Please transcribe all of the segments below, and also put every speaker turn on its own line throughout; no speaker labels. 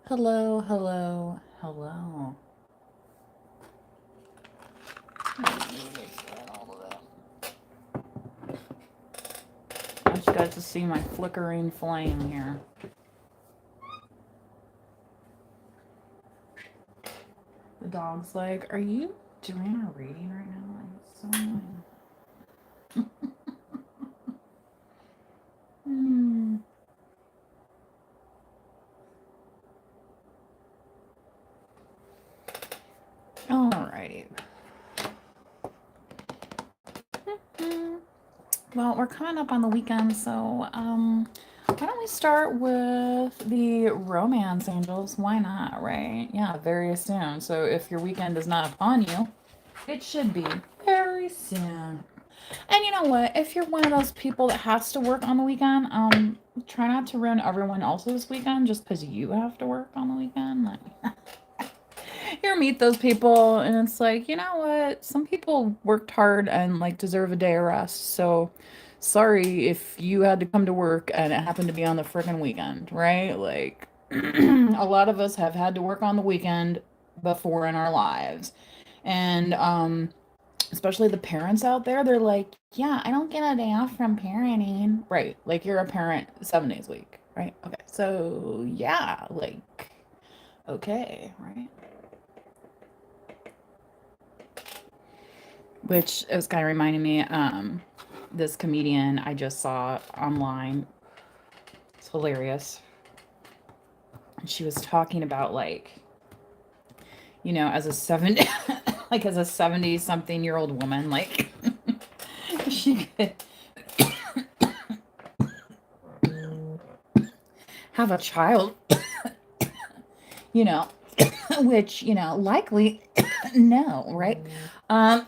Hello, hello, hello. I want you guys to see my flickering flame here. The dog's like, are you doing a reading right now? Like, it's so annoying. Hmm. Alrighty. Well, we're coming up on the weekend, so why don't we start with the romance angels? Why not, right? Yeah, very soon. So if your weekend is not upon you, it should be very soon. And you know what? If you're one of those people that has to work on the weekend, try not to ruin everyone else's weekend just because you have to work on the weekend. Like, you meet those people, and it's like, you know what? Some people worked hard and like deserve a day of rest. So, sorry if you had to come to work and it happened to be on the freaking weekend, right? Like, a lot of us have had to work on the weekend before in our lives, and especially the parents out there, they're like, yeah, I don't get a day off from parenting. Right. Like you're a parent 7 days a week. Right. Okay. So, yeah, like, okay. Right. Which it was kind of reminding me, this comedian I just saw online. It's hilarious. She was talking about like, as a like as a 70 something year old woman, like she could have a child, you know, which, likely no, right? Um,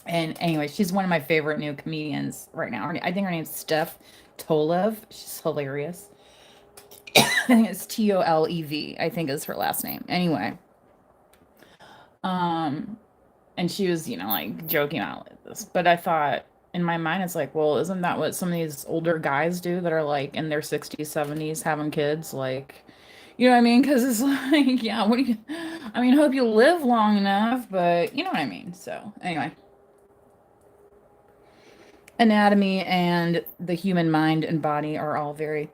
and anyway, she's one of my favorite new comedians right now. I think her name's Steph Tolev. She's hilarious. I think it's Tolev, I think is her last name. Anyway, um, and she was, like joking out like this. But I thought in my mind, it's like, well, isn't that what some of these older guys do that are like in their 60s, 70s having kids? Like, you know what I mean? Because it's like, yeah, what do you, I mean, hope you live long enough, but you know what I mean? So, anyway, anatomy and the human mind and body are all very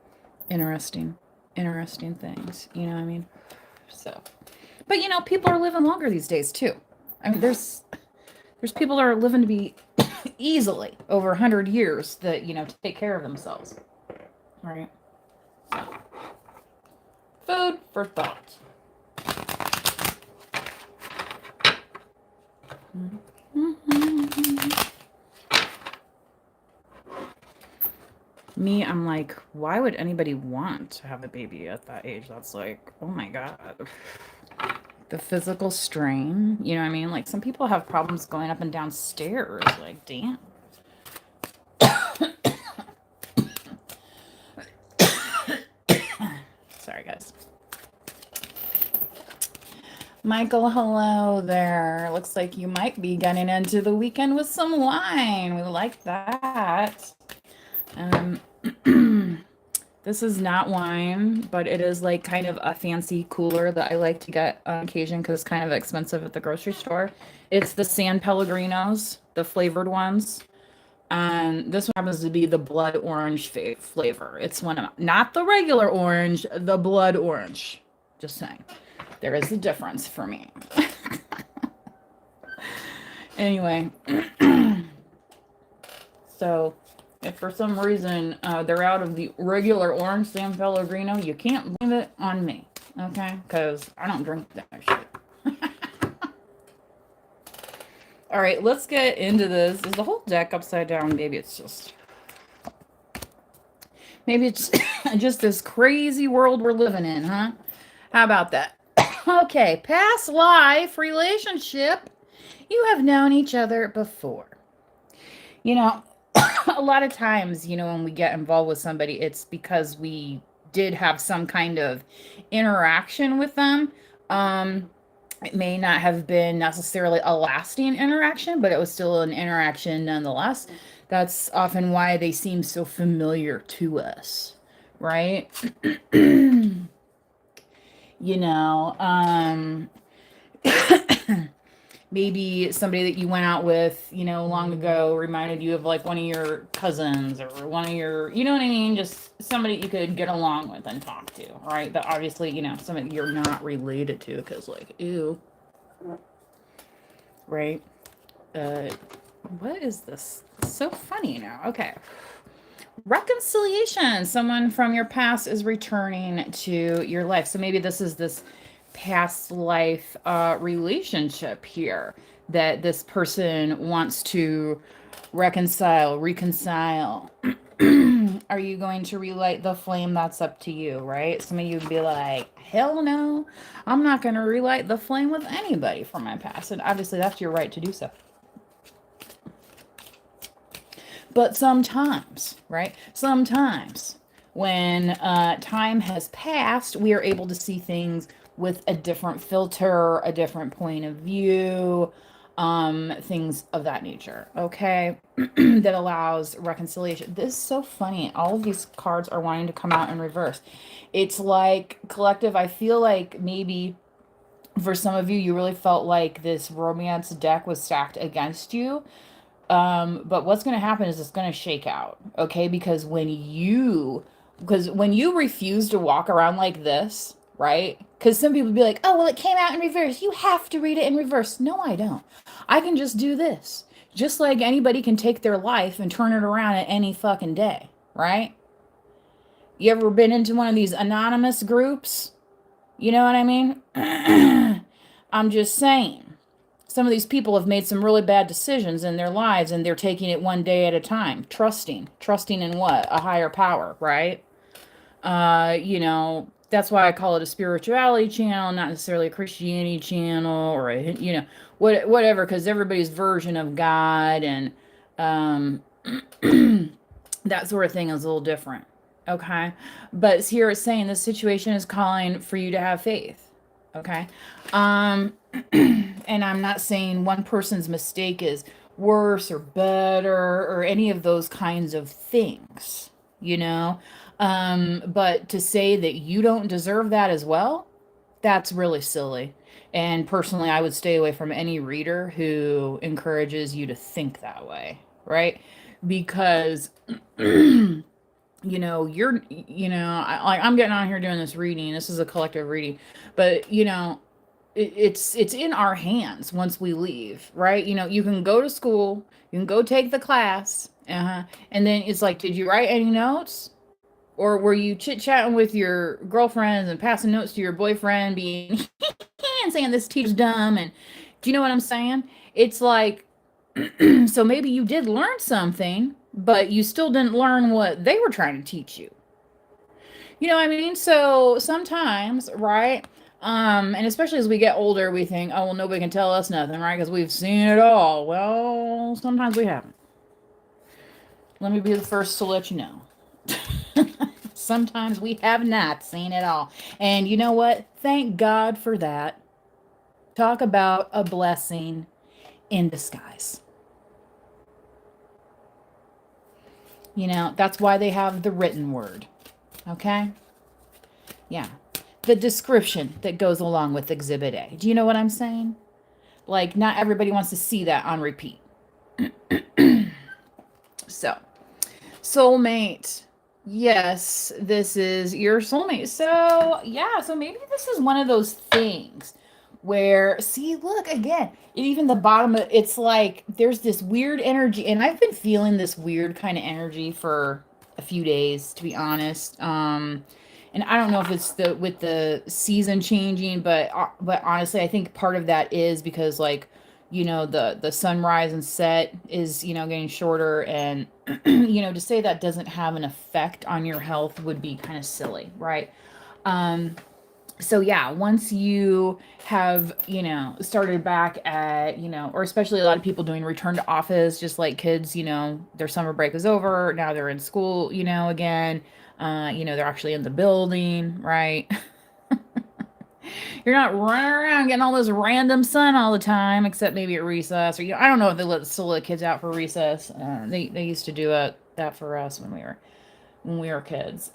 interesting, interesting things. You know what I mean? So, but people are living longer these days too. I mean, there's people that are living to be easily over 100 years that to take care of themselves, right? So, food for thought. Me, I'm like, why would anybody want to have a baby at that age? That's like, oh my God. The physical strain, you know what I mean? Like some people have problems going up and down stairs. Like, damn. Sorry, guys. Michael, hello there. Looks like you might be getting into the weekend with some wine. We like that. This is not wine, but it is like kind of a fancy cooler that I like to get on occasion because it's kind of expensive at the grocery store. It's the San Pellegrinos, the flavored ones. And this one happens to be the blood orange flavor. It's one of, not the regular orange, the blood orange. Just saying. There is a difference for me. Anyway, so if for some reason they're out of the regular orange San Pellegrino, you can't blame it on me, okay? Because I don't drink that shit. All right, let's get into this. Is the whole deck upside down? Maybe it's just just this crazy world we're living in, huh? How about that? Okay, past life relationship. You have known each other before. You know, a lot of times, when we get involved with somebody, it's because we did have some kind of interaction with them. It may not have been necessarily a lasting interaction, but it was still an interaction nonetheless. That's often why they seem so familiar to us, right? you know, maybe somebody that you went out with, long ago reminded you of like one of your cousins or one of your, you know what I mean? Just somebody you could get along with and talk to, right? But obviously, somebody you're not related to because, like, ew, right? Uh, what is this? It's so funny now. Okay. Reconciliation. Someone from your past is returning to your life. So maybe this is this past life relationship here that this person wants to reconcile. Are you going to relight the flame? That's up to you, right? Some of you would be like, hell no, I'm not going to relight the flame with anybody from my past. And obviously, that's your right to do so. But sometimes, right? Sometimes when time has passed, we are able to see things with a different filter, a different point of view, things of that nature, okay? That allows reconciliation. This is so funny. All of these cards are wanting to come out in reverse. It's like collective. I feel like maybe for some of you, you really felt like this romance deck was stacked against you. But what's going to happen is it's going to shake out, okay? Because when you refuse to walk around like this, right? Because some people be like, oh, well, it came out in reverse. You have to read it in reverse. No, I don't. I can just do this. Just like anybody can take their life and turn it around at any fucking day, right? You ever been into one of these anonymous groups? You know what I mean? I'm just saying. Some of these people have made some really bad decisions in their lives and they're taking it one day at a time, trusting in what? A higher power, right? That's why I call it a spirituality channel, not necessarily a Christianity channel or whatever, because everybody's version of God and um, that sort of thing is a little different. Okay. But here it's saying this situation is calling for you to have faith. Okay. And I'm not saying one person's mistake is worse or better or any of those kinds of things, you know? But to say that you don't deserve that as well, that's really silly. And personally, I would stay away from any reader who encourages you to think that way, right? Because I'm getting on here doing this reading. This is a collective reading, but it's in our hands once we leave, right? You can go to school, you can go take the class, and then it's like, did you write any notes? Or were you chit-chatting with your girlfriends and passing notes to your boyfriend, being and saying this teacher's dumb? And do you know what I'm saying? It's like, so maybe you did learn something, but you still didn't learn what they were trying to teach you. You know what I mean? So sometimes, right? And especially as we get older, we think, oh, well, nobody can tell us nothing, right? Because we've seen it all. Well, sometimes we haven't. Let me be the first to let you know. Sometimes we have not seen it all. And you know what? Thank God for that. Talk about a blessing in disguise. That's why they have the written word. Okay? Yeah. The description that goes along with Exhibit A. Do you know what I'm saying? Like, not everybody wants to see that on repeat. So, soulmate. Yes, this is your soulmate. So, yeah, so maybe this is one of those things where, see, look, again, even the bottom of it's like there's this weird energy, and I've been feeling this weird kind of energy for a few days, to be honest. And I don't know if it's with the season changing, but honestly, I think part of that is because, like, the sunrise and set is getting shorter, and to say that doesn't have an effect on your health would be kind of silly, right? So yeah, once you have started back at or especially a lot of people doing return to office, just like kids, their summer break is over, now they're in school again, they're actually in the building, right? You're not running around getting all this random sun all the time, except maybe at recess, or I don't know if they still let kids out for recess. They used to do that for us when we were when we were kids.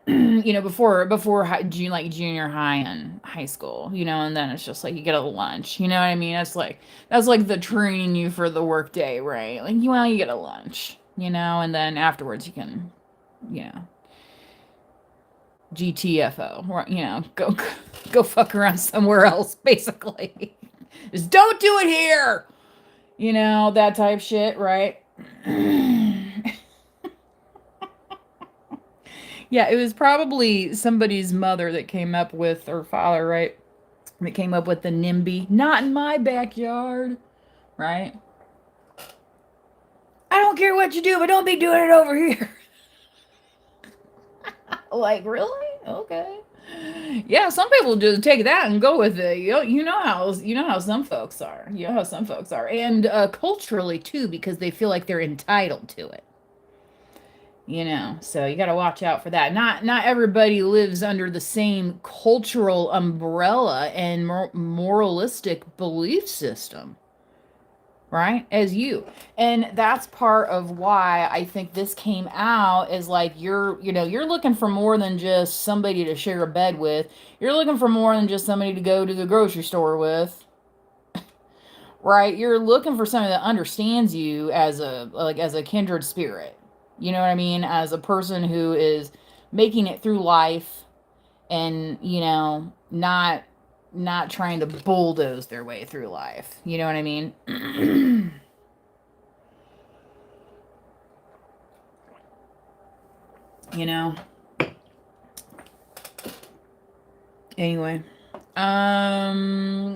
Before junior high and high school, and then it's just like you get a lunch. You know what I mean? That's like the training you for the work day, right? Like you get a lunch, and then afterwards you can, you know, GTFO, or, go fuck around somewhere else, basically. Just don't do it here. That type shit, right? Yeah, it was probably somebody's mother that came up with, or father, right? That came up with the NIMBY. Not in my backyard, right? I don't care what you do, but don't be doing it over here. Like, really? Okay. Yeah, some people just take that and go with it. You know how some folks are. You know how some folks are, and culturally too, because they feel like they're entitled to it. So you got to watch out for that. Not everybody lives under the same cultural umbrella and moralistic belief system, right, as you. And that's part of why I think this came out, is like you're looking for more than just somebody to share a bed with. You're looking for more than just somebody to go to the grocery store with. Right? You're looking for somebody that understands you as a kindred spirit. You know what I mean? As a person who is making it through life and, not trying to bulldoze their way through life. You know what I mean? you know. Anyway.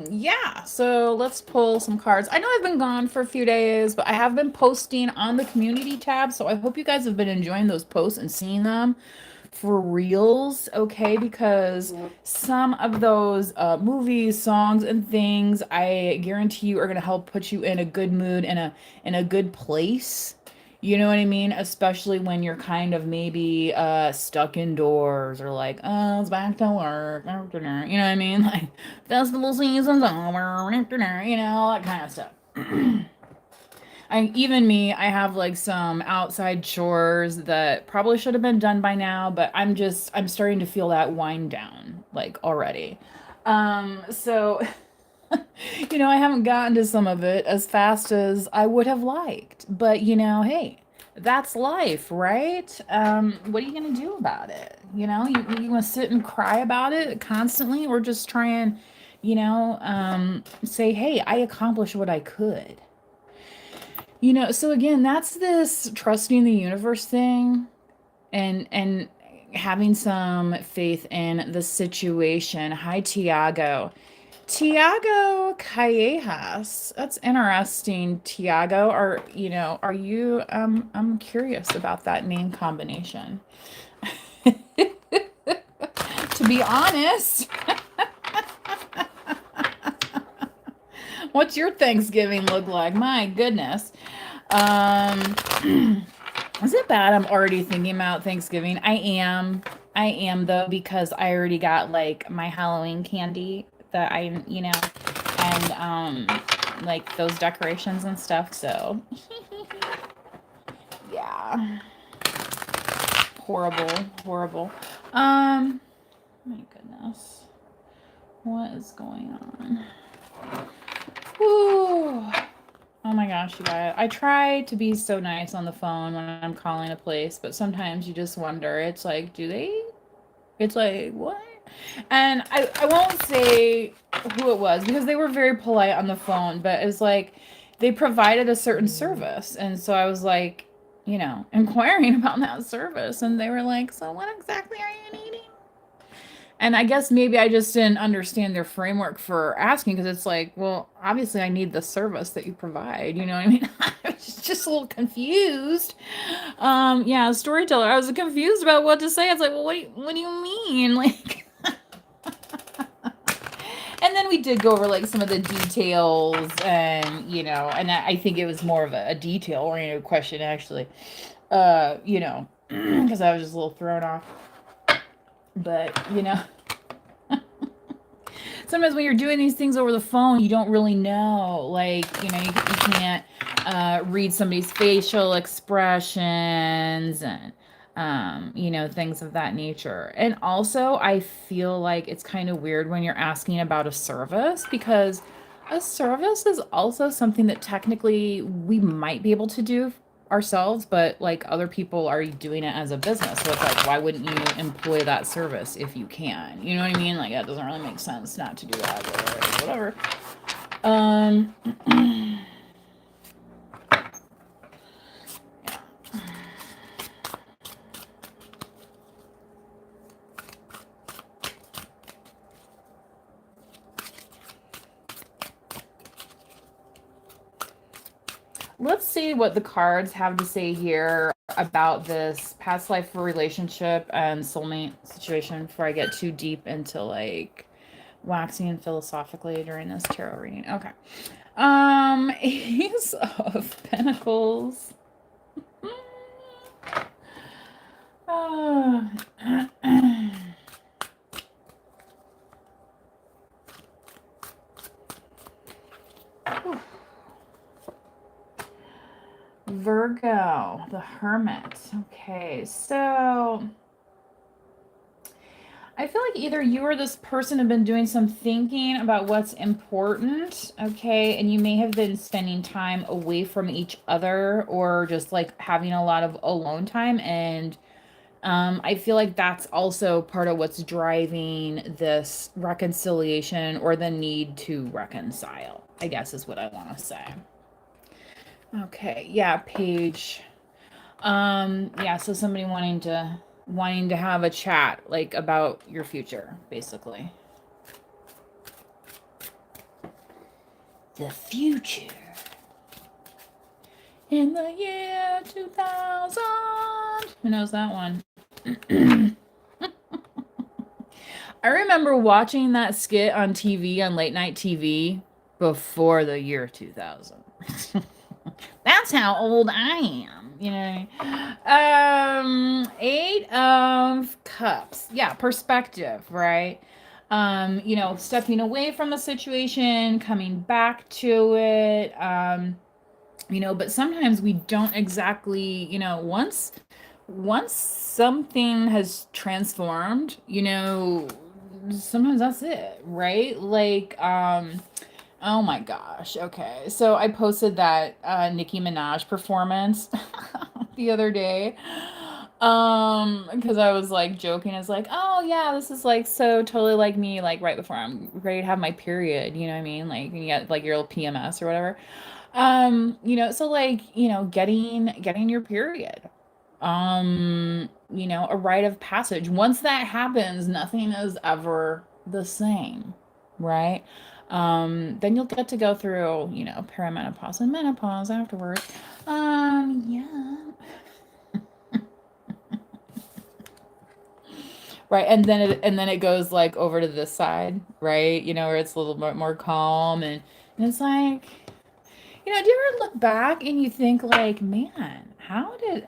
Yeah, so let's pull some cards. I know I've been gone for a few days, but I have been posting on the community tab, so I hope you guys have been enjoying those posts and seeing them for reals, okay? Because some of those movies, songs, and things, I guarantee you are gonna help put you in a good mood and in a good place. You know what I mean? Especially when you're kind of maybe stuck indoors, or like, oh, it's back to work. You know what I mean? Like, festival season's over, that kind of stuff. I have like some outside chores that probably should have been done by now, but I'm starting to feel that wind down, like, already. So I haven't gotten to some of it as fast as I would have liked. But, hey, that's life, right? What are you going to do about it? You want to sit and cry about it constantly, or just try and, say, hey, I accomplished what I could. So again, that's this trusting the universe thing, and having some faith in the situation. Hi, Tiago. Tiago Callejas. That's interesting, Tiago. Are you I'm curious about that name combination. To be honest. What's your Thanksgiving look like? My goodness. Is it bad I'm already thinking about Thanksgiving? I am though, because I already got like my Halloween candy that and like those decorations and stuff, so yeah. Horrible. My goodness. What is going on? Whew. Oh my gosh, you guys. I try to be so nice on the phone when I'm calling a place, but sometimes you just wonder. It's like, It's like, what? And I won't say who it was, because they were very polite on the phone, but it's like they provided a certain service. And so I was like, inquiring about that service. And they were like, so what exactly are you needing? And I guess maybe I just didn't understand their framework for asking, because it's like, well, obviously I need the service that you provide. You know what I mean? I was just a little confused. Yeah, storyteller. I was confused about what to say. It's like, well, what do you mean? Like, and then we did go over like some of the details, and and I think it was more of a detail-oriented question, actually. Because I was just a little thrown off. But, sometimes when you're doing these things over the phone, you don't really know. Like, you can't read somebody's facial expressions, and things of that nature. And also, I feel like it's kind of weird when you're asking about a service because a service is also something that technically we might be able to do ourselves, but like other people are doing it as a business. So it's like, why wouldn't you employ that service if you can? You know what I mean? Like, that doesn't really make sense not to do that, but whatever. Um, Let's see what the cards have to say here about this past life relationship and soulmate situation before I get too deep into like waxing philosophically during this tarot reading. Okay. Ace of Pentacles. Oh. Virgo, the Hermit. Okay, so I feel like either you or this person have been doing some thinking about what's important, okay, and you may have been spending time away from each other or just like having a lot of alone time. And I feel like that's also part of what's driving this reconciliation or the need to reconcile, I guess is what I want to say. Okay, yeah, Paige. Yeah, so somebody wanting to have a chat like about your future, basically. The future. In the year 2000. Who knows that one? I remember watching that skit on TV, on late night TV, before the year 2000. That's how old I am, you know. Eight of Cups. Yeah, perspective, right? Stepping away from the situation, coming back to it. But sometimes we don't exactly, once something has transformed, sometimes that's it, right? Like, oh my gosh. Okay. So I posted that Nicki Minaj performance the other day. Because I was like joking, it's like, oh yeah, this is like so totally like me, like right before I'm ready to have my period, you know what I mean? Like you get like your little PMS or whatever. So like, getting your period. A rite of passage. Once that happens, nothing is ever the same, right? Then you'll get to go through, perimenopause and menopause afterwards. Yeah. Right, and then it goes like over to this side, right? Where it's a little bit more calm and it's like, do you ever look back and you think like, man, how did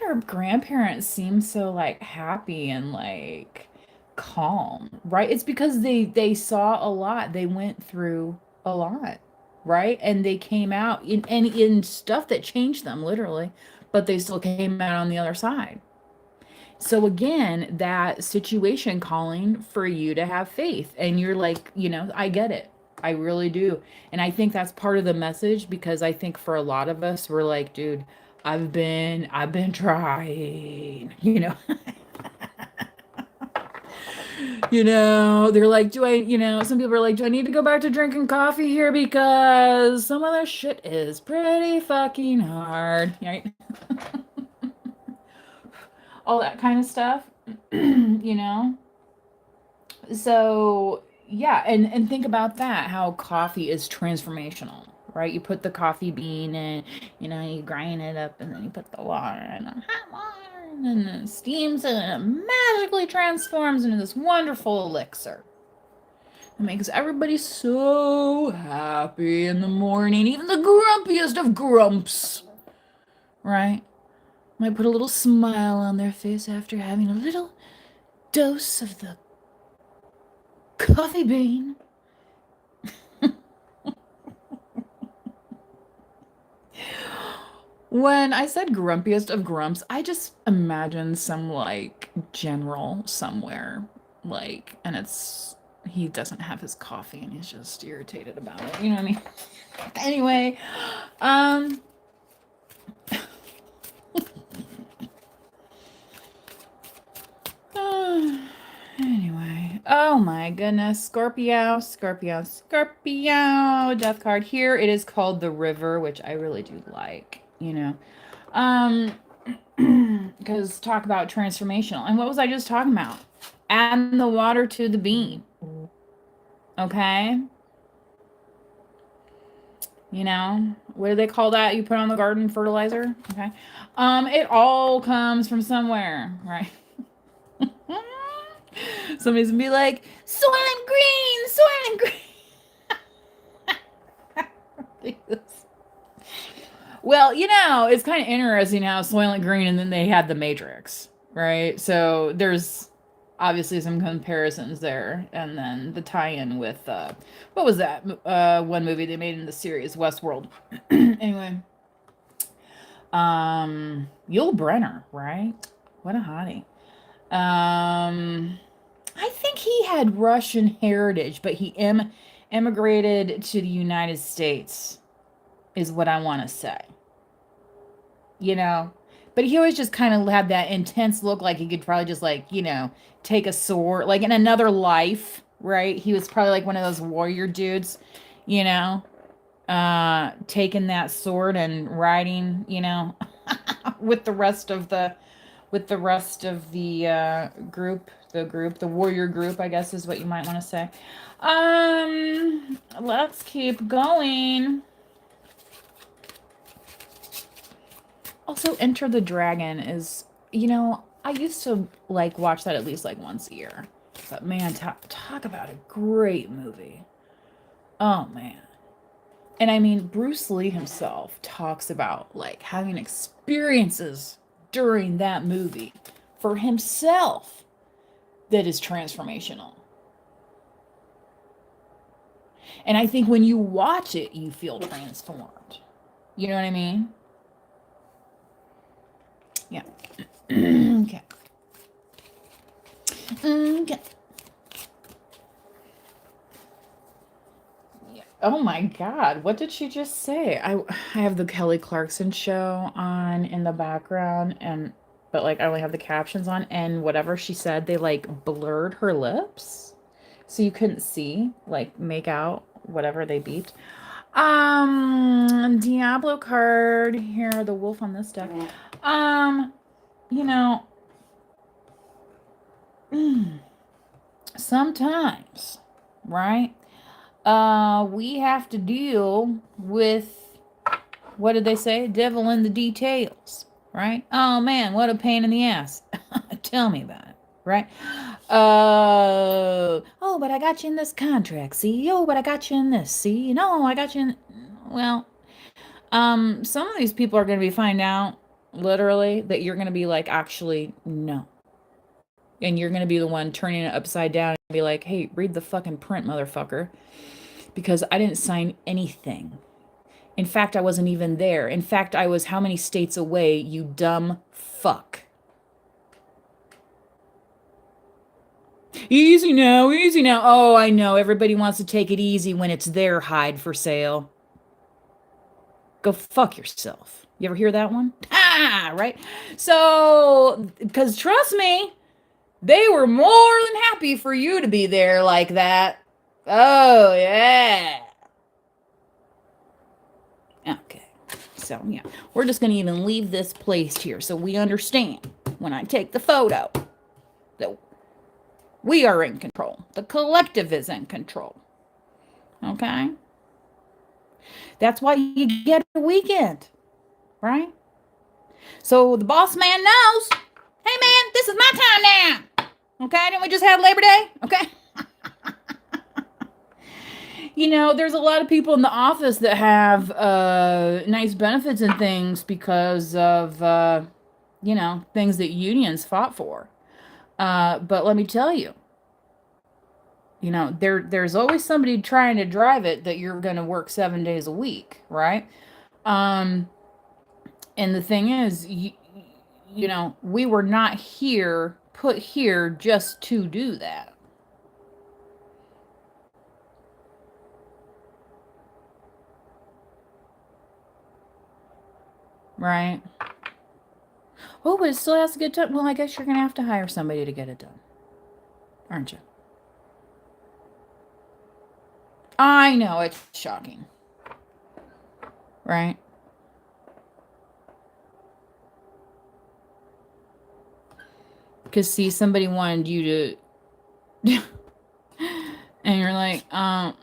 our grandparents seem so like happy and like calm, right? It's because they saw a lot. They went through a lot, right? And they came out in stuff that changed them literally, but they still came out on the other side. So again, that situation calling for you to have faith. And you're like, I get it. I really do. And I think that's part of the message because I think for a lot of us, we're like, dude, I've been trying, they're like, some people are like, do I need to go back to drinking coffee here because some of this shit is pretty fucking hard, right? All that kind of stuff, you know? So, yeah, and think about that, how coffee is transformational, right? You put the coffee bean in, you grind it up, and then you put the water in, the hot water, and then it steams, and it magically transforms into this wonderful elixir. It makes everybody so happy in the morning, even the grumpiest of grumps, right? Might put a little smile on their face after having a little dose of the coffee bean. When I said grumpiest of grumps, I just imagine some like general somewhere, like, and it's he doesn't have his coffee and he's just irritated about it. You know what I mean? Anyway, um, anyway, oh my goodness, Scorpio, Scorpio, Scorpio, death card here. It is called the River, which I really do like. You know, um. Because talk about transformational. And what was I just talking about? Adding the water to the bean. Okay? You know, what do they call that? You put on the garden fertilizer? Okay. It all comes from somewhere, right? Somebody's gonna be like, Soylent Green, Soylent Green. Well, you know, it's kind of interesting how Soylent Green and then they had The Matrix, right? So there's obviously some comparisons there. And then the tie-in with, what was that? One movie they made in the series, Westworld. Anyway, Yul Brynner, right? What a hottie. I think he had Russian heritage, but he emigrated to the United States, is what I want to say. You know, but he always just kind of had that intense look, like he could probably just like, you know, take a sword, like in another life, right? He was probably like one of those warrior dudes, you know, taking that sword and riding, you know, with the rest of the group, the warrior group, I guess is what you might want to say. Let's keep going. Also, Enter the Dragon is, you know, I used to like watch that at least like once a year. But man, talk about a great movie. Oh man. And I mean, Bruce Lee himself talks about like having experiences during that movie for himself that is transformational. And I think when you watch it, you feel transformed. You know what I mean? Yeah. Okay. Okay. Yeah. Oh my God, what did she just say? I have the Kelly Clarkson show on in the background, and but like I only have the captions on, and whatever she said, they like blurred her lips. So you couldn't see, like make out whatever they beeped. Diablo card here, the wolf on this deck. You know, sometimes, right? We have to deal with, what did they say? Devil in the details, right? Oh man, what a pain in the ass. Tell me about it, right? Oh, but I got you in this contract. See, oh, but I got you in this. See, no, I got you in. Well, some of these people are going to be finding out literally that you're going to be like, actually, no. And you're going to be the one turning it upside down and be like, hey, read the fucking print, motherfucker. Because I didn't sign anything. In fact, I wasn't even there. In fact, I was how many states away, you dumb fuck. Easy now, easy now. Oh, I know. Everybody wants to take it easy when it's their hide for sale. Go fuck yourself. You ever hear that one? Ah, right? So, because trust me, they were more than happy for you to be there like that. Oh, yeah. Okay. So, yeah. We're just going to even leave this placed here so we understand when I take the photo that we are in control. The collective is in control. Okay? That's why you get a weekend, right? So the boss man knows, hey man, this is my time now. Okay? Didn't we just have Labor Day? Okay? You know, there's a lot of people in the office that have nice benefits and things because of, you know, things that unions fought for. But let me tell you, you know, there's always somebody trying to drive it that you're going to work 7 days a week, right? And the thing is, you know, we were not here, put here just to do that. Right? Oh, but it still has to get done. Well, I guess you're going to have to hire somebody to get it done, aren't you? I know, it's shocking. Right? Because, see, somebody wanted you to. And you're like, no,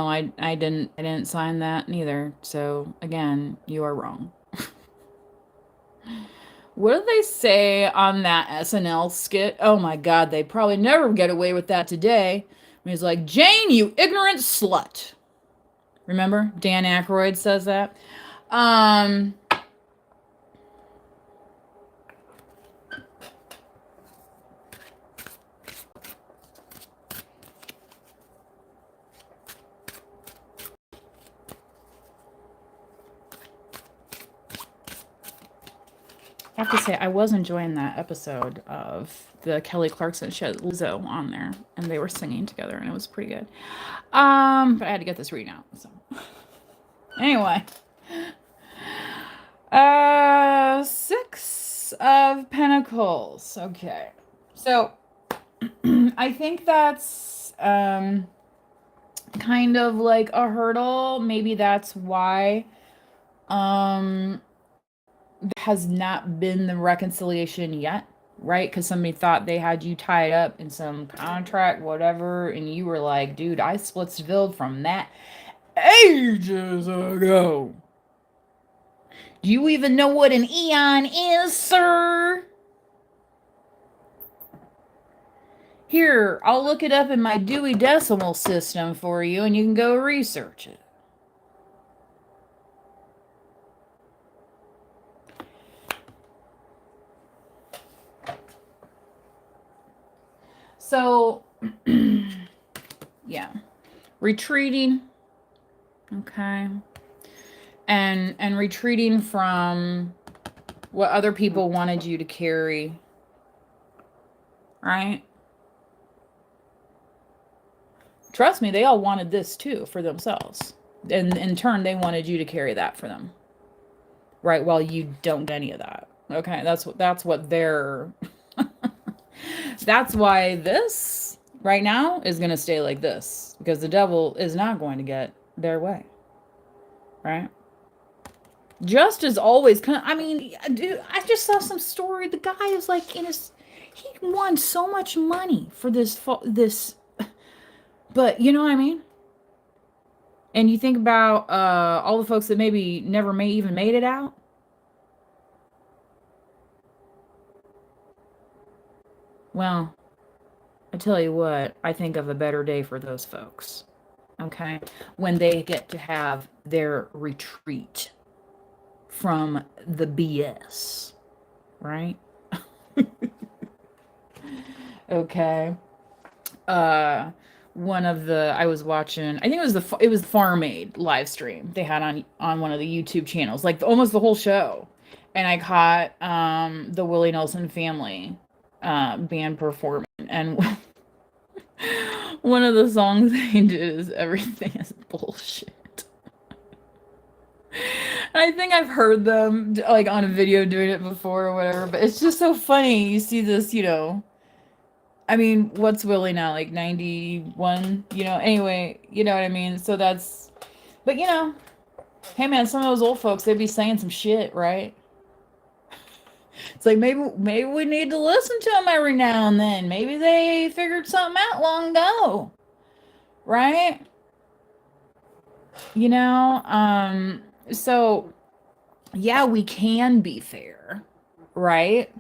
I didn't sign that neither. So again, you are wrong. What did they say on that SNL skit? Oh my God, they probably never get away with that today. He's like, Jane, you ignorant slut. Remember? Dan Aykroyd says that. Um, I have to say, I was enjoying that episode of the Kelly Clarkson show, Lizzo on there, and they were singing together, and it was pretty good. But I had to get this reading out. So anyway, 6 of Pentacles. Okay, so I think that's kind of like a hurdle. Maybe that's why has not been the reconciliation yet, right? Because somebody thought they had you tied up in some contract, whatever, and you were like, dude, I splitsville from that ages ago. Do you even know what an eon is, sir? Here, I'll look it up in my Dewey Decimal System for you, and you can go research it. So, yeah, retreating, okay, and retreating from what other people wanted you to carry, right? Trust me, they all wanted this too for themselves, and in turn, they wanted you to carry that for them, right? While you don't get any of that, okay? That's what they're. That's why this right now is going to stay like this, because the devil is not going to get their way, right? Just as always. I mean, dude, I just saw some story. The guy is like he won so much money for this, but you know what I mean? And you think about all the folks that maybe never even made it out. Well, I tell you what, I think of a better day for those folks. Okay? When they get to have their retreat from the BS, right? Okay. One of the I was watching, I think it was the Farm Aid live stream they had on one of the YouTube channels, like almost the whole show. And I caught the Willie Nelson family band performing, and one of the songs they did is "Everything is Bullshit." I think I've heard them like on a video doing it before or whatever, but it's just so funny. You see this, you know. I mean, what's Willie now? Like 91, you know? Anyway, you know what I mean? So that's, but you know, hey man, some of those old folks, they'd be saying some shit, right? It's like maybe we need to listen to them every now and then. Maybe they figured something out long ago, right? You know, so yeah, we can be fair, right?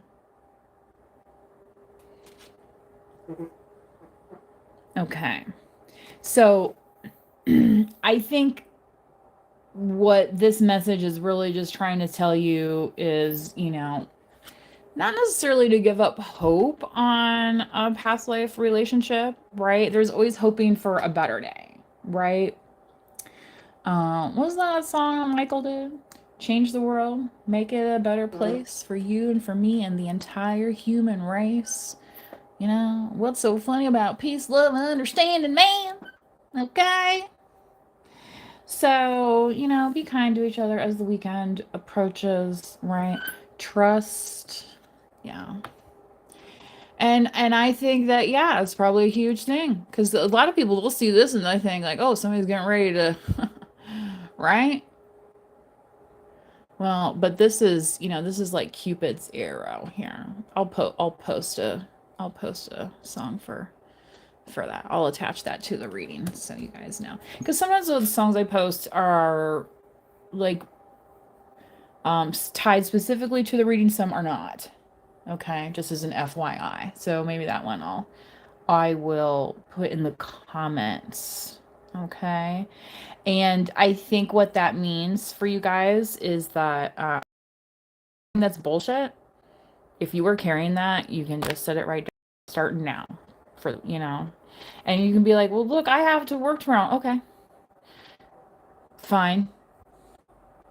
Okay. So I think what this message is really just trying to tell you is, you know, not necessarily to give up hope on a past life relationship, right? There's always hoping for a better day, right? What was that song Michael did? change the world, make it a better place for you and for me and the entire human race. You know, what's so funny about peace, love, and understanding, man? Okay? So, you know, be kind to each other as the weekend approaches, right? Trust. Yeah. And I think that yeah, it's probably a huge thing because a lot of people will see this and they think like, oh, somebody's getting ready to, right? Well, but this is, you know, this is like Cupid's arrow here. I'll post a song for that. I'll attach that to the reading so you guys know. Because sometimes the songs I post are like tied specifically to the reading, some are not. Okay, just as an FYI. So maybe that one I will put in the comments. Okay. And I think what that means for you guys is that that's bullshit. If you were carrying that, you can just set it right down, start now for, you know, and you can be like, well, look, I have to work tomorrow. Okay, fine.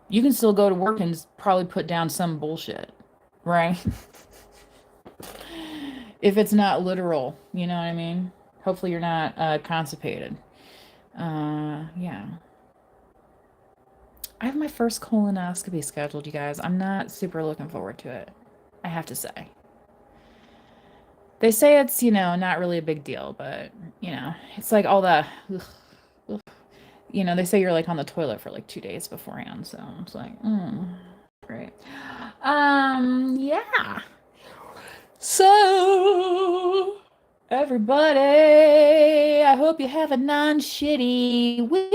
You can still go to work and probably put down some bullshit, right? If it's not literal, you know what I mean? Hopefully you're not constipated. Yeah. I have my first colonoscopy scheduled, you guys. I'm not super looking forward to it, I have to say. They say it's, you know, not really a big deal, but, you know, it's like all the, ugh. You know, they say you're like on the toilet for like 2 days beforehand, so it's like, great. Yeah. So, everybody, I hope you have a non-shitty weekend.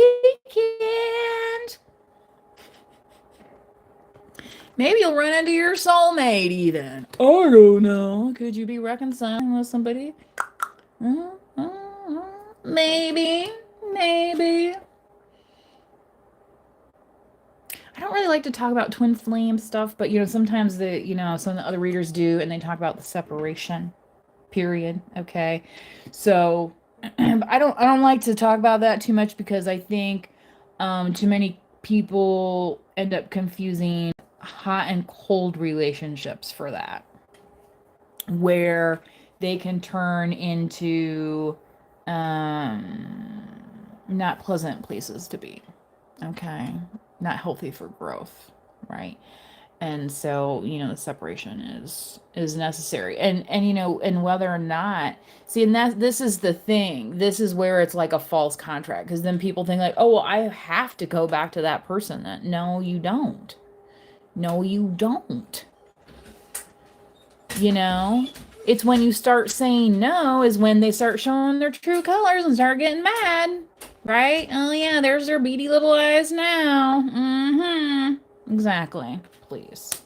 Maybe you'll run into your soulmate even. I don't know. Could you be reconciling with somebody? Maybe. Maybe. I don't really like to talk about twin flame stuff, but you know, sometimes some of the other readers do, and they talk about the separation period. Okay. So I don't like to talk about that too much because I think too many people end up confusing hot and cold relationships for that, where they can turn into not pleasant places to be. Okay. Not healthy for growth, right? And so, you know, the separation is necessary. And you know, and whether or not, see, and that this is the thing. This is where it's like a false contract, because then people think like, oh, well, I have to go back to that person then. No, you don't. No, you don't. You know? It's when you start saying no is when they start showing their true colors and start getting mad. Right? Oh yeah, there's their beady little eyes now. Mm-hmm. Exactly. Please.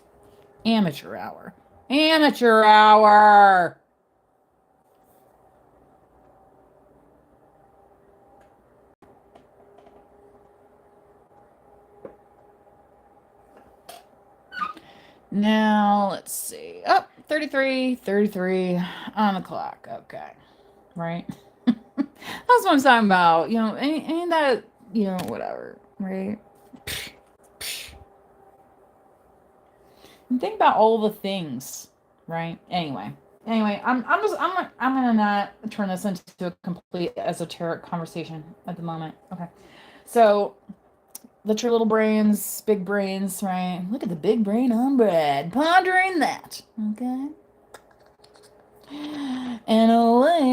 Amateur hour. Amateur hour. Now, let's see. Oh, 33 on the clock. Okay. Right? That's what I'm talking about. You know, ain't that, you know, whatever. Right? And think about all the things. Right? Anyway, I'm gonna not turn this into a complete esoteric conversation at the moment. Okay. So let your little brains, big brains, right? Look at the big brain on Brad, pondering that. Okay. And away